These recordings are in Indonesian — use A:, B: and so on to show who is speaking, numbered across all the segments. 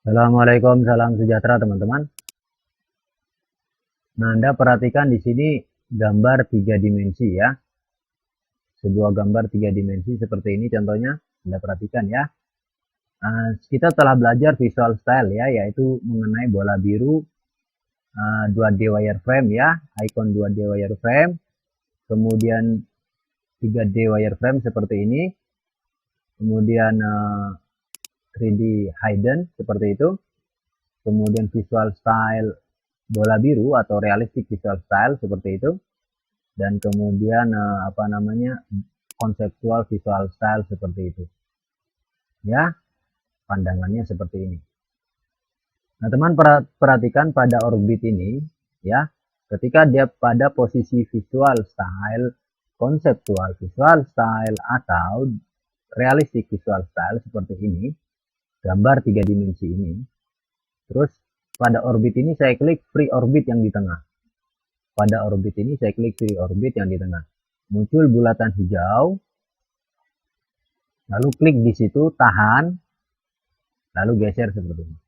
A: Assalamualaikum, salam sejahtera teman-teman. Nah, Anda perhatikan di sini gambar 3 dimensi ya. Sebuah gambar 3 dimensi seperti ini contohnya. Anda perhatikan ya. Kita telah belajar visual style ya, yaitu mengenai bola biru 2D wireframe ya, icon 2D wireframe, kemudian 3D wireframe seperti ini, kemudian 3D hidden seperti itu, kemudian visual style bola biru atau realistic visual style seperti itu, dan kemudian konseptual visual style seperti itu ya, pandangannya seperti ini. Nah, teman perhatikan pada orbit ini ya, ketika dia pada posisi visual style, konseptual visual style, atau realistic visual style seperti ini, gambar 3 dimensi ini. Terus pada orbit ini saya klik free orbit yang di tengah. Pada orbit ini saya klik free orbit yang di tengah. Muncul bulatan hijau. Lalu klik di situ, tahan. Lalu geser seperti ini.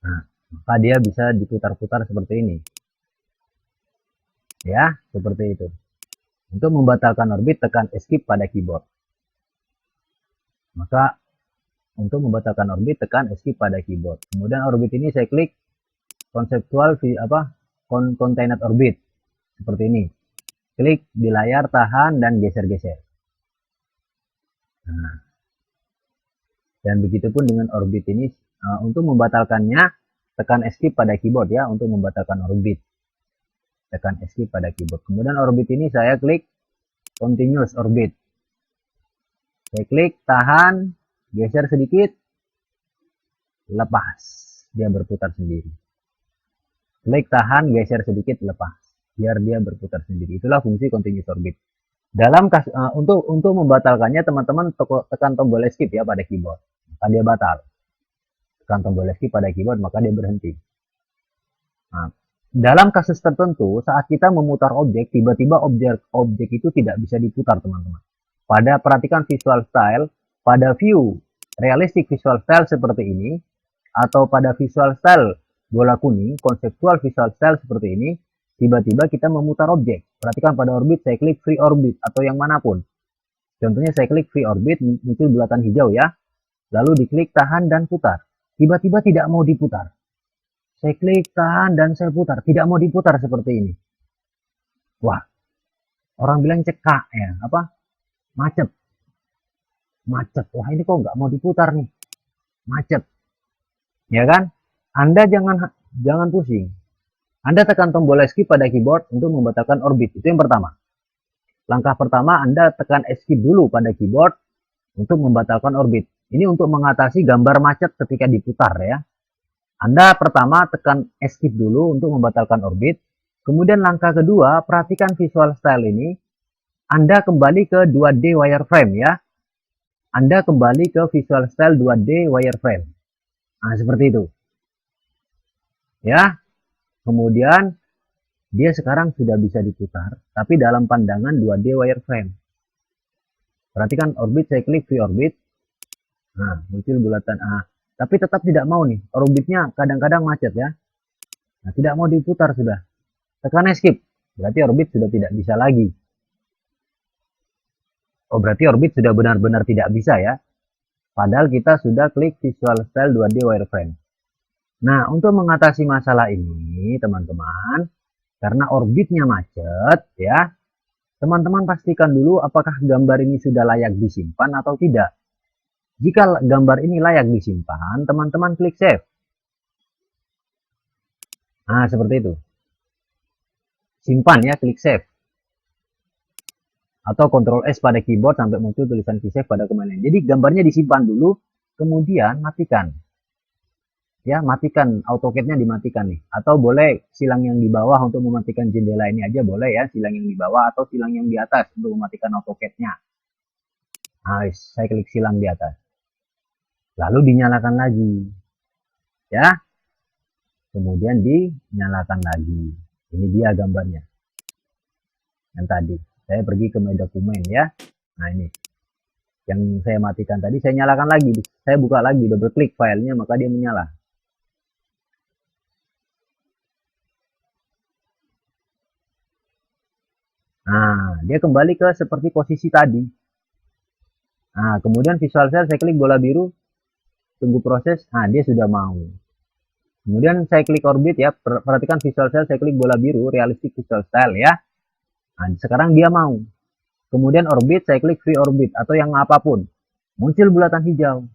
A: Nah, maka dia bisa diputar-putar seperti ini. Ya, seperti itu. Untuk membatalkan orbit, tekan escape pada keyboard. Maka untuk membatalkan orbit, tekan escape pada keyboard. Kemudian orbit ini saya klik konseptual contained orbit seperti ini. Klik di layar, tahan, dan geser-geser. Nah, dan begitupun dengan orbit ini. Untuk membatalkannya, tekan escape pada keyboard ya, untuk membatalkan orbit. Tekan escape pada keyboard. Kemudian orbit ini saya klik continuous orbit. Saya klik, tahan, geser sedikit, lepas. Dia berputar sendiri. Klik, tahan, geser sedikit, lepas. Biar dia berputar sendiri. Itulah fungsi continuous orbit. Untuk membatalkannya, teman-teman tekan tombol escape ya pada keyboard. Maka dia batal. Tekan tombol escape pada keyboard, maka dia berhenti. Nah, dalam kasus tertentu, saat kita memutar objek, tiba-tiba objek itu tidak bisa diputar, teman-teman. Perhatikan visual style, pada view realistic visual style seperti ini, atau pada visual style bola kuning, konseptual visual style seperti ini, tiba-tiba kita memutar objek. Perhatikan pada orbit, saya klik free orbit, atau yang manapun. Contohnya saya klik free orbit, muncul bulatan hijau ya. Lalu diklik tahan dan putar. Tiba-tiba tidak mau diputar. Saya klik tahan dan saya putar. Tidak mau diputar seperti ini. Wah, orang bilang cekak ya, macet. Macet. Wah, ini kok nggak mau diputar nih. Macet. Ya kan? Anda jangan pusing. Anda tekan tombol escape pada keyboard untuk membatalkan orbit. Itu yang pertama. Langkah pertama, Anda tekan escape dulu pada keyboard untuk membatalkan orbit. Ini untuk mengatasi gambar macet ketika diputar ya. Anda pertama tekan escape dulu untuk membatalkan orbit. Kemudian langkah kedua, perhatikan visual style ini. Anda kembali ke 2D wireframe ya. Anda kembali ke visual style 2D wireframe. Nah, seperti itu. Ya. Kemudian dia sekarang sudah bisa diputar, tapi dalam pandangan 2D wireframe. Perhatikan orbit, saya klik free orbit. Nah, muncul bulatan A. Tapi tetap tidak mau nih. Orbitnya kadang-kadang macet ya. Nah, tidak mau diputar sudah. Tekan escape. Berarti orbit sudah tidak bisa lagi. Oh, berarti orbit sudah benar-benar tidak bisa ya. Padahal kita sudah klik visual style 2D wireframe. Nah, untuk mengatasi masalah ini, teman-teman, karena orbitnya macet ya, teman-teman pastikan dulu apakah gambar ini sudah layak disimpan atau tidak. Jika gambar ini layak disimpan, teman-teman klik save. Nah, seperti itu. Simpan ya, klik save. Atau Ctrl S pada keyboard sampai muncul tulisan save pada kembali. Jadi gambarnya disimpan dulu, kemudian matikan. Ya, matikan, AutoCAD-nya dimatikan nih. Atau boleh silang yang di bawah untuk mematikan jendela ini aja boleh ya, silang yang di bawah atau silang yang di atas untuk mematikan AutoCAD-nya. Nah, saya klik silang di atas. Lalu dinyalakan lagi. Ya. Kemudian dinyalakan lagi. Ini dia gambarnya. Yang tadi. Saya pergi ke My Document ya. Nah, ini. yang saya matikan tadi, saya nyalakan lagi, saya buka lagi, double klik filenya, maka dia menyala. Nah, dia kembali ke seperti posisi tadi. Nah, kemudian visual cell saya klik bola biru, tunggu proses, nah dia sudah mau. Kemudian saya klik orbit ya, perhatikan visual cell, saya klik bola biru, realistic visual style ya. Nah, sekarang dia mau. Kemudian orbit, saya klik free orbit atau yang apapun. Muncul bulatan hijau.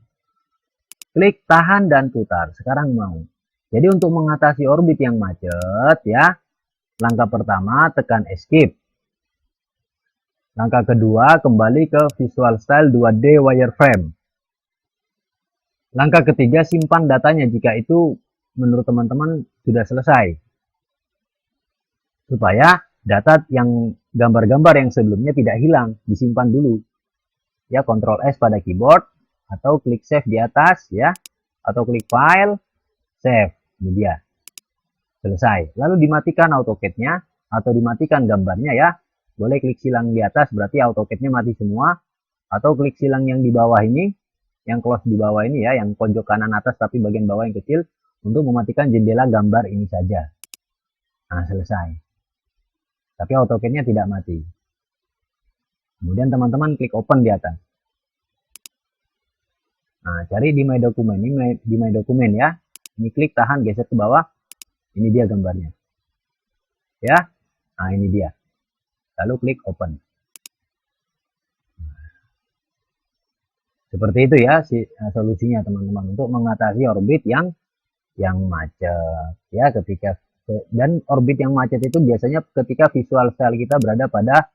A: Klik tahan dan putar. Sekarang mau. Jadi untuk mengatasi orbit yang macet ya, langkah pertama tekan escape. Langkah kedua kembali ke visual style 2D wireframe. Langkah ketiga simpan datanya jika itu menurut teman-teman sudah selesai. Supaya data yang gambar-gambar yang sebelumnya tidak hilang, disimpan dulu. Ya, Ctrl S pada keyboard atau klik save di atas ya, atau klik file, save. Ini dia. Selesai. Lalu dimatikan AutoCAD-nya atau dimatikan gambarnya ya. Boleh klik silang di atas, berarti AutoCAD-nya mati semua, atau klik silang yang di bawah ini, yang close di bawah ini ya, yang pojok kanan atas tapi bagian bawah yang kecil, untuk mematikan jendela gambar ini saja. Nah, selesai. Tapi AutoCAD-nya tidak mati. Kemudian teman-teman klik open di atas. Nah, cari di My Document, ini di My Document ya. Ini klik tahan, geser ke bawah. Ini dia gambarnya. Ya. Nah, ini dia. Lalu klik open. Seperti itu ya solusinya teman-teman untuk mengatasi orbit yang macet ya, ketika dan orbit yang macet itu biasanya ketika visual style kita berada pada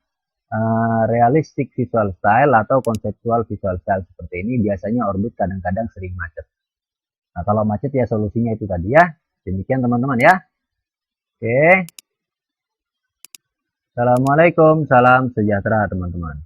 A: realistic visual style atau conceptual visual style seperti ini, biasanya orbit kadang-kadang sering macet. Nah, kalau macet ya solusinya itu tadi ya. Demikian teman-teman ya. Oke. Assalamualaikum, salam sejahtera teman-teman.